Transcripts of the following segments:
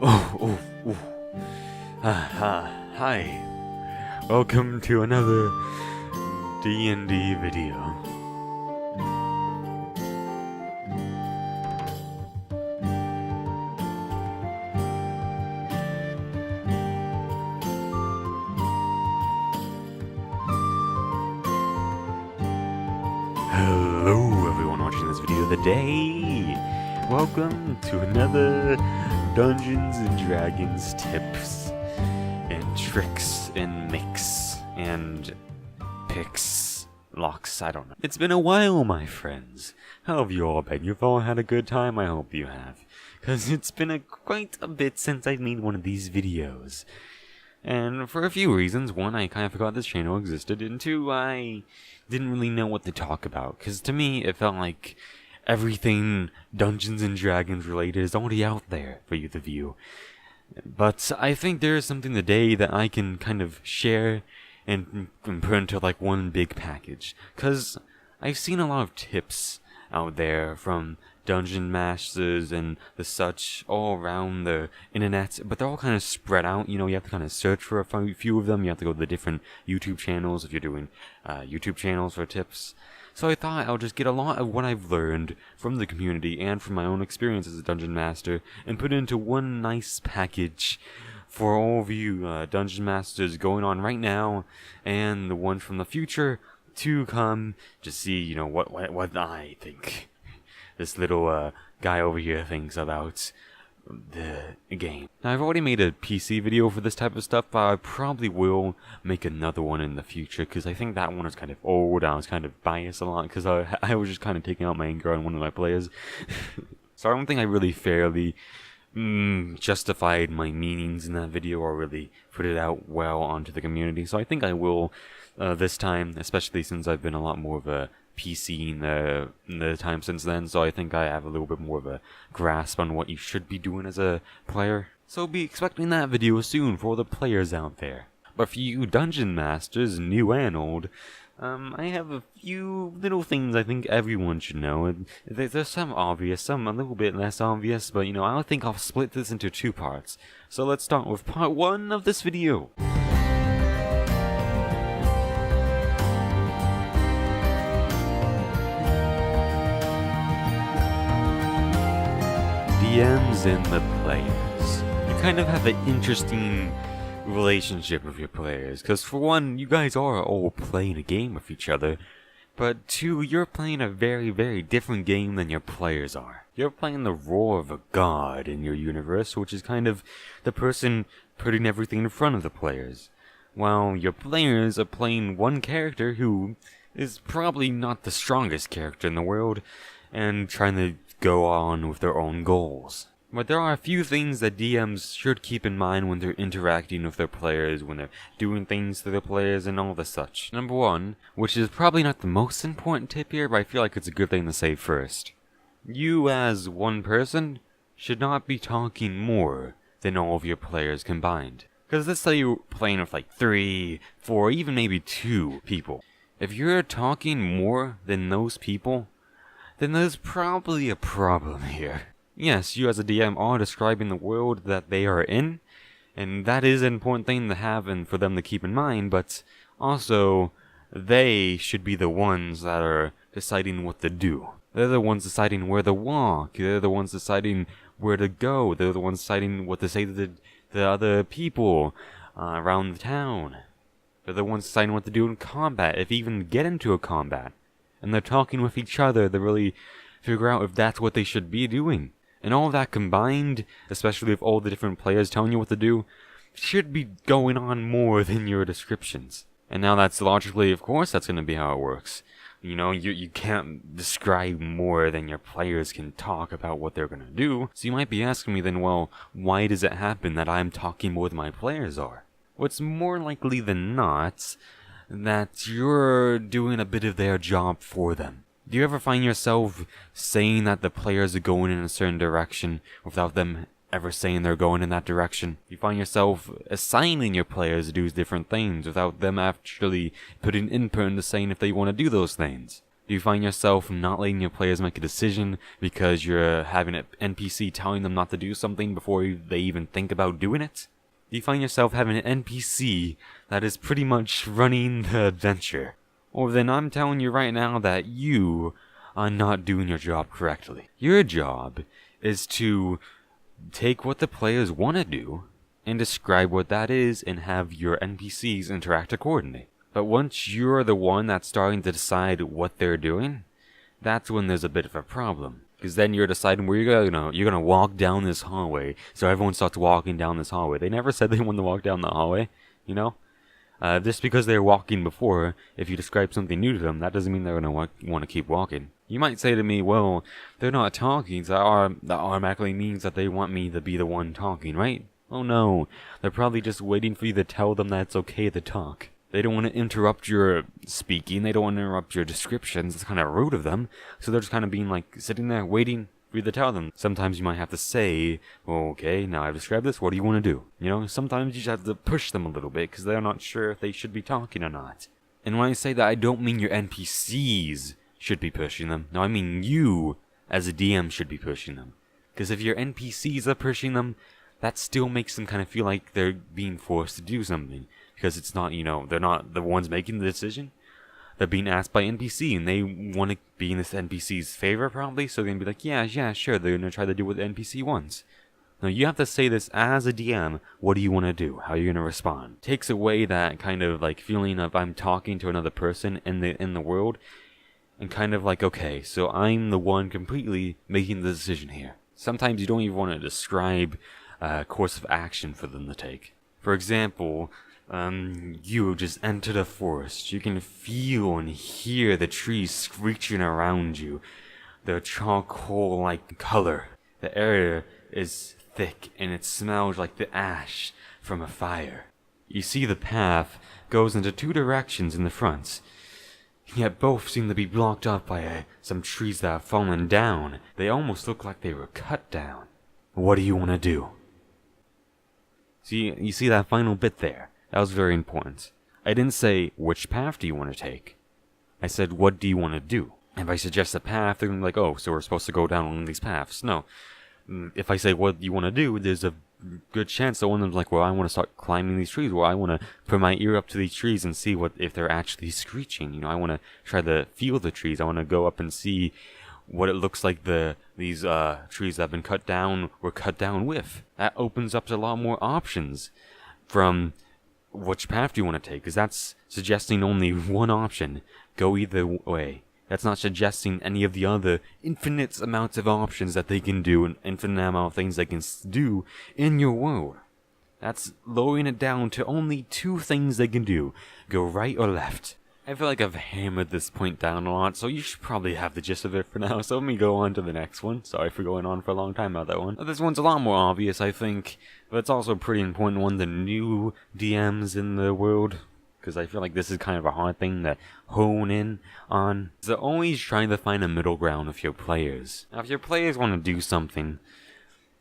Oh. Hi. Welcome to another D&D video. Hello everyone watching this video of the day. Welcome to another Dungeons and Dragons tips and tricks and mix and picks locks. I don't know. It's been a while, my friends. How have you all been? You've all had a good time? I hope you have. Because it's been quite a bit since I've made one of these videos. And for a few reasons. One, I kind of forgot this channel existed. And two, I didn't really know what to talk about. Because to me, it felt like everything Dungeons and Dragons related is already out there for you to view. But I think there is something today that I can kind of share and put into like one big package. Because I've seen a lot of tips out there from dungeon masters and the such all around the internet, but they're all kind of spread out. You know, you have to kind of search for a few of them. You have to go to the different YouTube channels if you're doing YouTube channels for tips. So I thought I'll just get a lot of what I've learned from the community and from my own experience as a dungeon master and put it into one nice package for all of you dungeon masters going on right now and the ones from the future to come to see, you know, what I think this little guy over here thinks about the game. Now, I've already made a PC video for this type of stuff, but I probably will make another one in the future, because I think that one is kind of old. I was kind of biased a lot, because I was just kind of taking out my anger on one of my players. So I don't think I really fairly justified my meanings in that video, or really put it out well onto the community. So I think I will this time, especially since I've been a lot more of a PC in the time since then, so I think I have a little bit more of a grasp on what you should be doing as a player. So be expecting that video soon for the players out there. But for you dungeon masters, new and old, I have a few little things I think everyone should know. There's some obvious, some a little bit less obvious, but you know, I think I'll split this into two parts. So let's start with part 1 of this video. DMs and the players. You kind of have an interesting relationship with your players, because for one, you guys are all playing a game with each other, but two, you're playing a very, very different game than your players are. You're playing the role of a god in your universe, which is kind of the person putting everything in front of the players, while your players are playing one character who is probably not the strongest character in the world, and trying to go on with their own goals. But there are a few things that DMs should keep in mind when they're interacting with their players, when they're doing things to their players and all the such. Number 1, which is probably not the most important tip here, but I feel like it's a good thing to say first. You as one person should not be talking more than all of your players combined. Because let's say you're playing with like 3, 4, even maybe 2 people. If you're talking more than those people, then there's probably a problem here. Yes, you as a DM are describing the world that they are in, and that is an important thing to have and for them to keep in mind, but also, they should be the ones that are deciding what to do. They're the ones deciding where to walk, they're the ones deciding where to go, they're the ones deciding what to say to the other people around the town. They're the ones deciding what to do in combat, if you even get into a combat. And they're talking with each other to really figure out if that's what they should be doing. And all of that combined, especially with all the different players telling you what to do, should be going on more than your descriptions. And now that's logically, of course, that's going to be how it works. You know, you can't describe more than your players can talk about what they're going to do. So you might be asking me then, well, why does it happen that I'm talking more than my players are? Well, it's more likely than not that you're doing a bit of their job for them. Do you ever find yourself saying that the players are going in a certain direction without them ever saying they're going in that direction? You find yourself assigning your players to do different things without them actually putting input into saying if they want to do those things. Do Do you find yourself not letting your players make a decision because you're having an NPC telling them not to do something before they even think about doing it? Do you find yourself having an NPC that is pretty much running the adventure? Or then I'm telling you right now that you are not doing your job correctly. Your job is to take what the players want to do and describe what that is and have your NPCs interact accordingly. But once you're the one that's starting to decide what they're doing, that's when there's a bit of a problem. Because then you're deciding where you're gonna walk down this hallway, so everyone starts walking down this hallway. They never said they wanted to walk down the hallway, you know? Just because they're walking before, if you describe something new to them, that doesn't mean they're gonna want to keep walking. You might say to me, well, they're not talking, so that automatically means that they want me to be the one talking, right? Oh no, they're probably just waiting for you to tell them that it's okay to talk. They don't want to interrupt your speaking, they don't want to interrupt your descriptions, it's kind of rude of them, so they're just kind of being like, sitting there waiting for you to tell them. Sometimes you might have to say, well, okay, now I've described this, what do you want to do? You know, sometimes you just have to push them a little bit, because they're not sure if they should be talking or not. And when I say that, I don't mean your NPCs should be pushing them, no, I mean you, as a DM, should be pushing them. Because if your NPCs are pushing them, that still makes them kind of feel like they're being forced to do something. Because it's not, they're not the ones making the decision. They're being asked by NPC, and they want to be in this NPC's favor, probably. So they're going to be like, yeah, sure, they're going to try to do what the NPC wants. Now, you have to say this as a DM, what do you want to do? How are you going to respond? Takes away that kind of, like, feeling of I'm talking to another person in the world, and kind of like, okay, so I'm the one completely making the decision here. Sometimes you don't even want to describe a course of action for them to take. For example, you just entered a forest. You can feel and hear the trees screeching around you. The charcoal-like color. The air is thick and it smells like the ash from a fire. You see the path goes into two directions in the front, yet both seem to be blocked up by some trees that have fallen down. They almost look like they were cut down. What do you want to do? See, you see that final bit there? That was very important. I didn't say, which path do you want to take? I said, what do you want to do? If I suggest a path, they're going to be like, oh, so we're supposed to go down one of these paths. No. If I say, what do you want to do, there's a good chance that one of them's like, well, I want to start climbing these trees. Well, I want to put my ear up to these trees and see if they're actually screeching. I want to try to feel the trees. I want to go up and see what it looks like these trees that have been cut down were cut down with. That opens up a lot more options from which path do you want to take, because that's suggesting only one option. Go either way. That's not suggesting any of the other infinite amounts of options that they can do and infinite amount of things they can do in your world. That's lowering it down to only two things they can do. Go right or left. I feel like I've hammered this point down a lot, so you should probably have the gist of it for now, so let me go on to the next one. Sorry for going on for a long time about that one. This one's a lot more obvious, I think, but it's also a pretty important one to new DMs in the world, because I feel like this is kind of a hard thing to hone in on. So always trying to find a middle ground with your players. Now, if your players want to do something,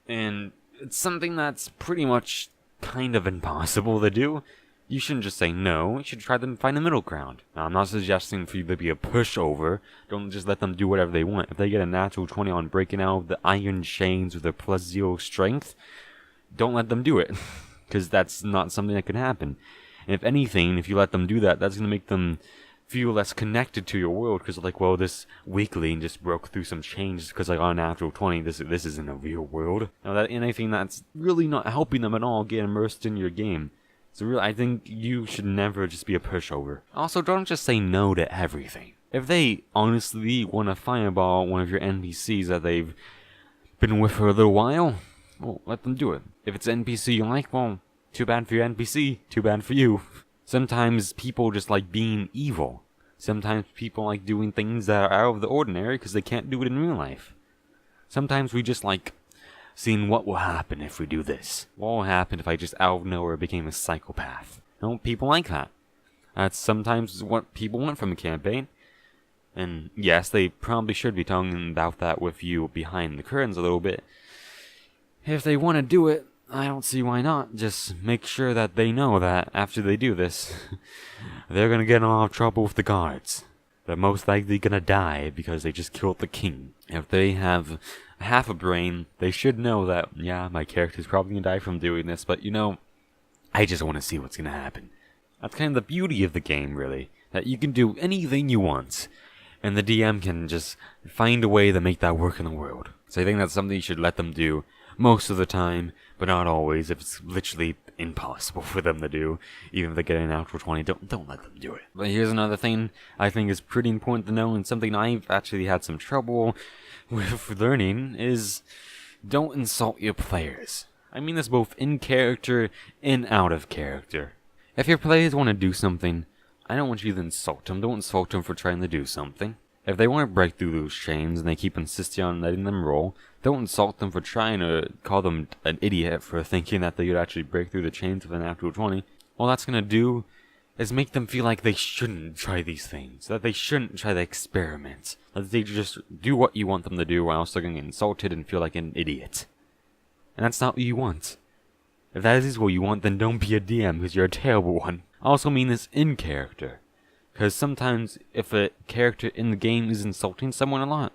and it's something that's pretty much kind of impossible to do, you shouldn't just say no, you should try to find a middle ground. Now, I'm not suggesting for you to be a pushover. Don't just let them do whatever they want. If they get a natural 20 on breaking out of the iron chains with their +0 strength, don't let them do it. Because that's not something that can happen. And if anything, if you let them do that, that's going to make them feel less connected to your world. Because like, well, this weakling just broke through some chains because I got a natural 20. This isn't a real world. Now, that anything that's really not helping them at all get immersed in your game. So really, I think you should never just be a pushover. Also, don't just say no to everything. If they honestly want to fireball one of your NPCs that they've been with for a little while, well, let them do it. If it's an NPC you like, well, too bad for your NPC, too bad for you. Sometimes people just like being evil. Sometimes people like doing things that are out of the ordinary because they can't do it in real life. Sometimes we just like seeing what will happen if we do this. What will happen if I just out of nowhere became a psychopath? No, people like that. That's sometimes what people want from a campaign. And yes, they probably should be talking about that with you behind the curtains a little bit. If they want to do it, I don't see why not. Just make sure that they know that after they do this, they're going to get in a lot of trouble with the guards. they're most likely gonna die because they just killed the king. If they have half a brain, they should know that, yeah, my character's probably gonna die from doing this, but you know, I just want to see what's gonna happen. That's kind of the beauty of the game, really, that you can do anything you want, and the DM can just find a way to make that work in the world. So I think that's something you should let them do most of the time, but not always. If it's literally impossible for them to do, even if they get an natural 20, don't let them do it. But here's another thing I think is pretty important to know, and something I've actually had some trouble with learning, is don't insult your players. I mean this both in character and out of character. If your players want to do something, I don't want you to insult them. Don't insult them for trying to do something. If they want to break through those chains and they keep insisting on letting them roll, don't insult them for trying to call them an idiot for thinking that they could actually break through the chains with an actual 20. All that's going to do is make them feel like they shouldn't try these things, that they shouldn't try the experiments, that they just do what you want them to do while still getting insulted and feel like an idiot. And that's not what you want. If that is what you want, then don't be a DM, because you're a terrible one. I also mean this in character. Because sometimes, if a character in the game is insulting someone a lot,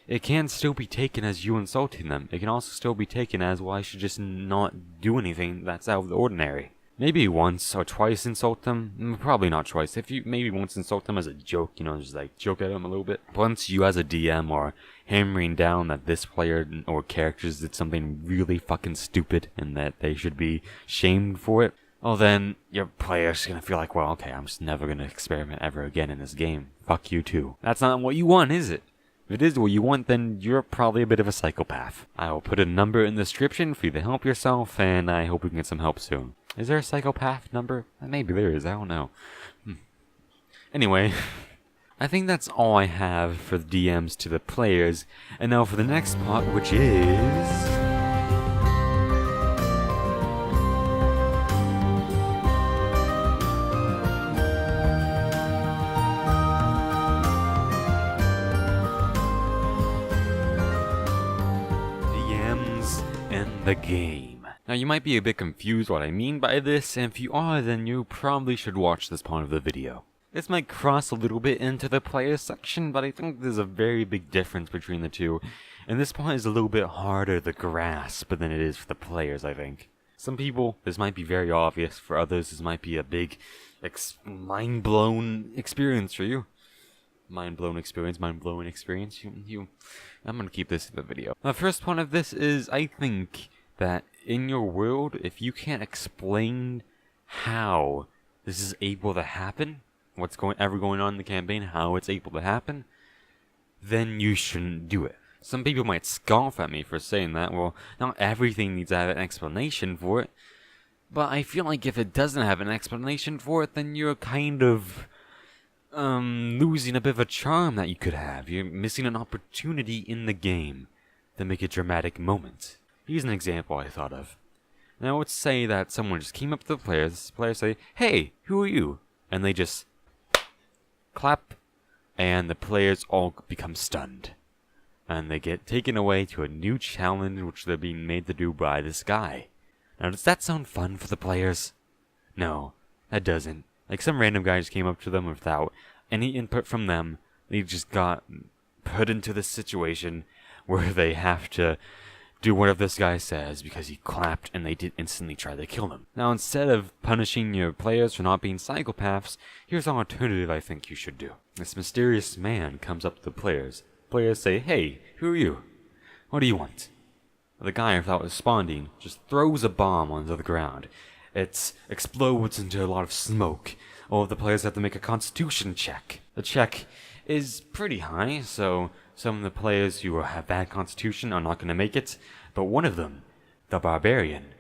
it can still be taken as you insulting them. It can also still be taken as, well, I should just not do anything that's out of the ordinary. Maybe once or twice insult them. Probably not twice. If you maybe once insult them as a joke, you know, just like joke at them a little bit. Once you as a DM are hammering down that this player or characters did something really fucking stupid and that they should be shamed for it, well then your player's gonna feel like, well, okay, I'm just never gonna experiment ever again in this game. Fuck you too. That's not what you want, is it? If it is what you want, then you're probably a bit of a psychopath. I will put a number in the description for you to help yourself, and I hope we can get some help soon. Is there a psychopath number? Maybe there is, I don't know. Anyway, I think that's all I have for the DMs to the players, and now for the next part, which is... the game. Now you might be a bit confused what I mean by this, and if you are, then you probably should watch this part of the video. This might cross a little bit into the player section, but I think there's a very big difference between the two, and this part is a little bit harder to grasp than it is for the players, I think. Some people, this might be very obvious. For others, this might be a big, mind-blown experience for you. Mind-blowing experience. I'm gonna keep this in the video. The first point of this is, I think that in your world, if you can't explain how this is able to happen, what's ever going on in the campaign, how it's able to happen, then you shouldn't do it. Some people might scoff at me for saying that. Well, not everything needs to have an explanation for it. But I feel like if it doesn't have an explanation for it, then you're kind of losing a bit of a charm that you could have. You're missing an opportunity in the game to make a dramatic moment. Here's an example I thought of. Now let's say that someone just came up to the players say, "Hey, who are you?" And they just clap, and the players all become stunned. And they get taken away to a new challenge which they're being made to do by this guy. Now does that sound fun for the players? No, that doesn't. Like some random guy just came up to them without any input from them. They just got put into this situation where they have to do whatever this guy says because he clapped and they did instantly try to kill him. Now instead of punishing your players for not being psychopaths, here's an alternative I think you should do. This mysterious man comes up to the players. Players say, "Hey, who are you? What do you want?" The guy, without responding, just throws a bomb onto the ground. It explodes into a lot of smoke. All of the players have to make a constitution check. The check is pretty high, so some of the players who have bad constitution are not going to make it, but one of them, the barbarian,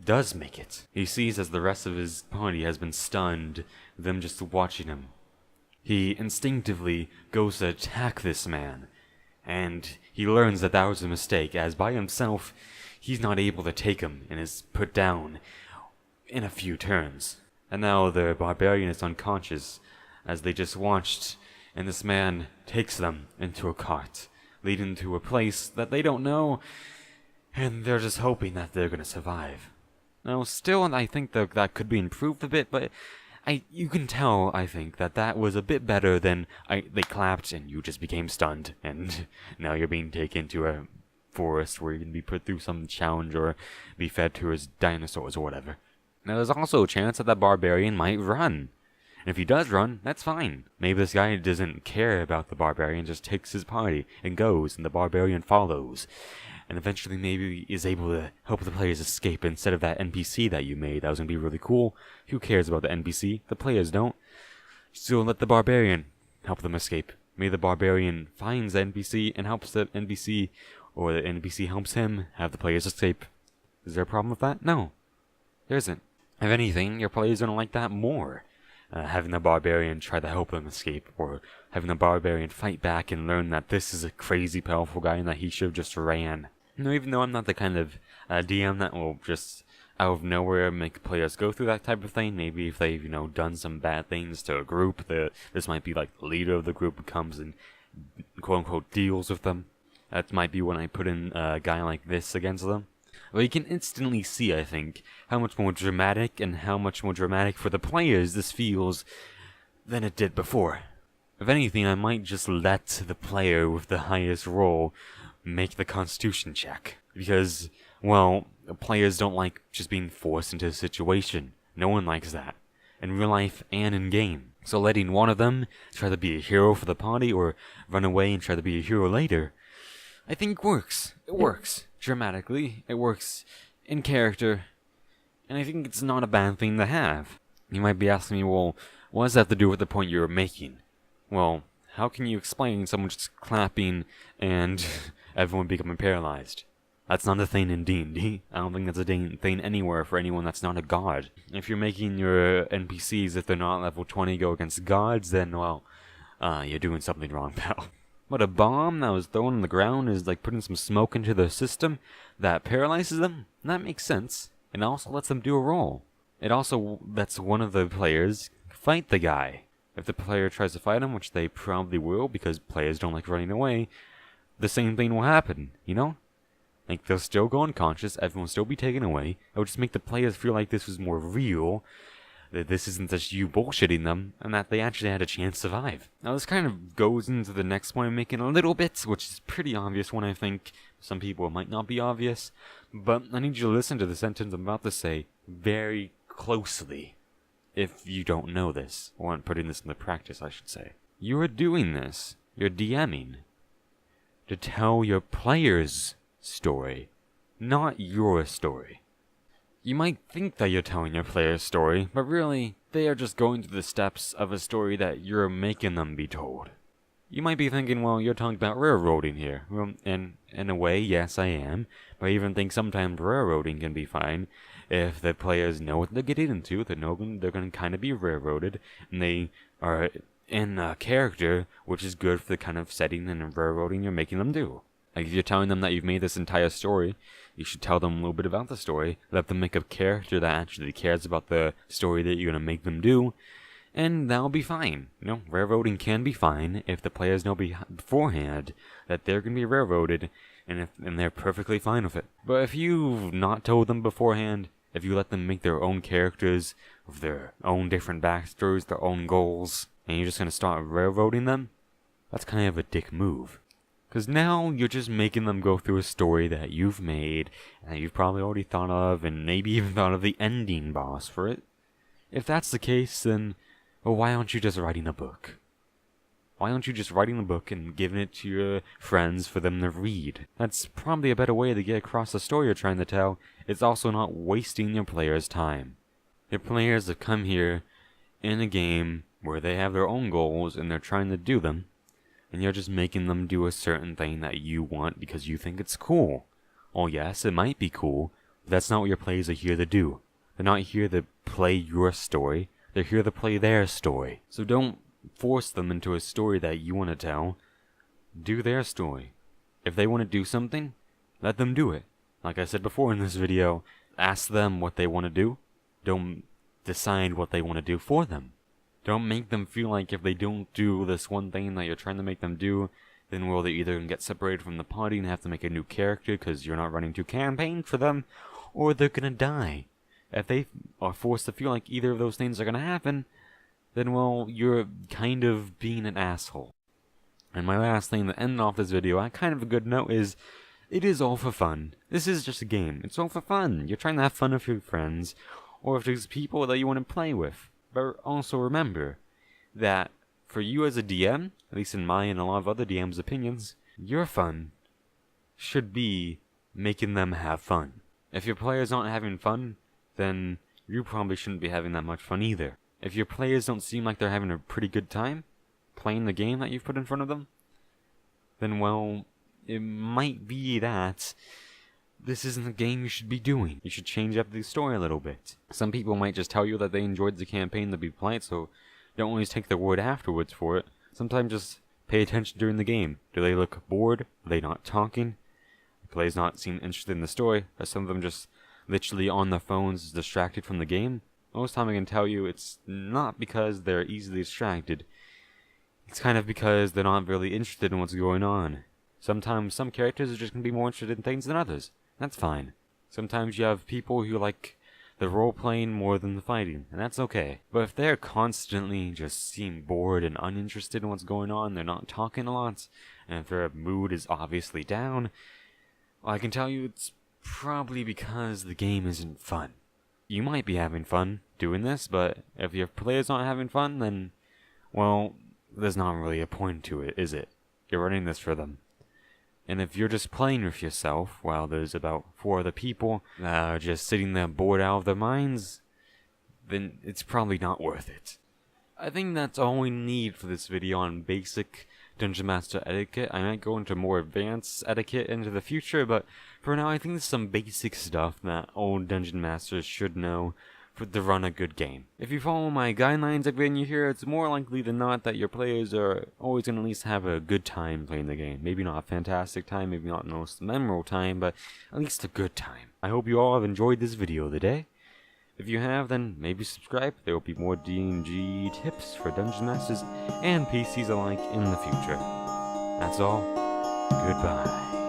does make it. He sees as the rest of his party has been stunned, them just watching him. He instinctively goes to attack this man, and he learns that that was a mistake, as by himself, he's not able to take him and is put down in a few turns. And now the barbarian is unconscious, as they just watched, and this man takes them into a cart, leading to a place that they don't know, and they're just hoping that they're gonna survive. Now, still, I think that could be improved a bit, but You can tell, I think, that was a bit better than they clapped and you just became stunned, and now you're being taken to a forest where you can be put through some challenge or be fed to his dinosaurs or whatever. Now, there's also a chance that barbarian might run. And if he does run, that's fine. Maybe this guy doesn't care about the barbarian, just takes his party and goes, and the barbarian follows. And eventually maybe is able to help the players escape instead of that NPC that you made. That was going to be really cool. Who cares about the NPC? The players don't. So let the barbarian help them escape. Maybe the barbarian finds the NPC and helps the NPC, or the NPC helps him have the players escape. Is there a problem with that? No. There isn't. If anything, your players are going to like that more. Having the barbarian try to help them escape, or having the barbarian fight back and learn that this is a crazy powerful guy and that he should have just ran. No, even though I'm not the kind of DM that will just out of nowhere make players go through that type of thing. Maybe if they've, done some bad things to a group, this might be like the leader of the group who comes and quote-unquote deals with them. That might be when I put in a guy like this against them. Well, you can instantly see, I think, how much more dramatic and how much more dramatic for the players this feels than it did before. If anything, I might just let the player with the highest roll make the constitution check. Because, well, players don't like just being forced into a situation. No one likes that. In real life and in game. So letting one of them try to be a hero for the party or run away and try to be a hero later, I think works. It works. Dramatically. It works in character. And I think it's not a bad thing to have. You might be asking me, well, what does that have to do with the point you're making? Well, how can you explain someone just clapping and everyone becoming paralyzed? That's not a thing in D&D. I don't think that's a thing anywhere for anyone that's not a god. If you're making your NPCs, if they're not level 20, go against gods, then, well, you're doing something wrong, pal. But a bomb that was thrown on the ground is like putting some smoke into their system that paralyzes them? That makes sense. And also lets them do a roll. It also lets one of the players fight the guy. If the player tries to fight him, which they probably will because players don't like running away, the same thing will happen, Like, they'll still go unconscious, everyone will still be taken away. It would just make the players feel like this was more real, that this isn't just you bullshitting them, and that they actually had a chance to survive. Now, this kind of goes into the next point I'm making a little bit, which is a pretty obvious one, I think. Some people it might not be obvious, but I need you to listen to the sentence I'm about to say very closely, if you don't know this, or I'm putting this into practice, I should say. You are doing this, you're DMing, to tell your players' story, not your story. You might think that you're telling your player's story, but really, they are just going through the steps of a story that you're making them be told. You might be thinking, well, you're talking about railroading here. Well, in a way, yes, I am. But I even think sometimes railroading can be fine if the players know what they're getting into. They know they're going to kind of be railroaded, and they are in a character, which is good for the kind of setting and railroading you're making them do. Like, if you're telling them that you've made this entire story, you should tell them a little bit about the story. Let them make a character that actually cares about the story that you're going to make them do, and that'll be fine. Railroading can be fine if the players know beforehand that they're going to be railroaded, and they're perfectly fine with it. But if you've not told them beforehand, if you let them make their own characters, with their own different backstories, their own goals, and you're just going to start railroading them, that's kind of a dick move. Because now you're just making them go through a story that you've made, and that you've probably already thought of, and maybe even thought of the ending boss for it. If that's the case, then, well, why aren't you just writing a book? Why aren't you just writing a book and giving it to your friends for them to read? That's probably a better way to get across the story you're trying to tell. It's also not wasting your players' time. Your players have come here in a game where they have their own goals, and they're trying to do them. And you're just making them do a certain thing that you want because you think it's cool. Oh yes, it might be cool, but that's not what your players are here to do. They're not here to play your story, they're here to play their story. So don't force them into a story that you want to tell. Do their story. If they want to do something, let them do it. Like I said before in this video, ask them what they want to do. Don't decide what they want to do for them. Don't make them feel like if they don't do this one thing that you're trying to make them do, then will they either get separated from the party and have to make a new character because you're not running two campaigns for them, or they're gonna die. If they are forced to feel like either of those things are gonna happen, then well, you're kind of being an asshole. And my last thing to end off this video on kind of a good note is, it is all for fun. This is just a game. It's all for fun. You're trying to have fun with your friends, or if there's people that you want to play with. But also remember that for you as a DM, at least in my and a lot of other DMs' opinions, your fun should be making them have fun. If your players aren't having fun, then you probably shouldn't be having that much fun either. If your players don't seem like they're having a pretty good time playing the game that you've put in front of them, then well, it might be that this isn't the game you should be doing. You should change up the story a little bit. Some people might just tell you that they enjoyed the campaign to be played, so don't always take their word afterwards for it. Sometimes just pay attention during the game. Do they look bored? Are they not talking? The players not seem interested in the story? Are some of them just literally on their phones, distracted from the game? Most time I can tell you it's not because they're easily distracted. It's kind of because they're not really interested in what's going on. Sometimes some characters are just going to be more interested in things than others. That's fine. Sometimes you have people who like the role-playing more than the fighting, and that's okay. But if they're constantly just seem bored and uninterested in what's going on, they're not talking a lot, and if their mood is obviously down, well, I can tell you it's probably because the game isn't fun. You might be having fun doing this, but if your players aren't having fun, then, well, there's not really a point to it, is it? You're running this for them. And if you're just playing with yourself while there's about 4 other people that are just sitting there bored out of their minds, then it's probably not worth it. I think that's all we need for this video on basic Dungeon Master etiquette. I might go into more advanced etiquette into the future, but for now I think there's some basic stuff that all Dungeon Masters should know to run a good game. If you follow my guidelines I've given you here, it's more likely than not that your players are always going to at least have a good time playing the game. Maybe not a fantastic time, maybe not the most memorable time, but at least a good time. I hope you all have enjoyed this video today. If you have, then maybe subscribe. There will be more D&G tips for Dungeon Masters and PCs alike in the future. That's all. Goodbye.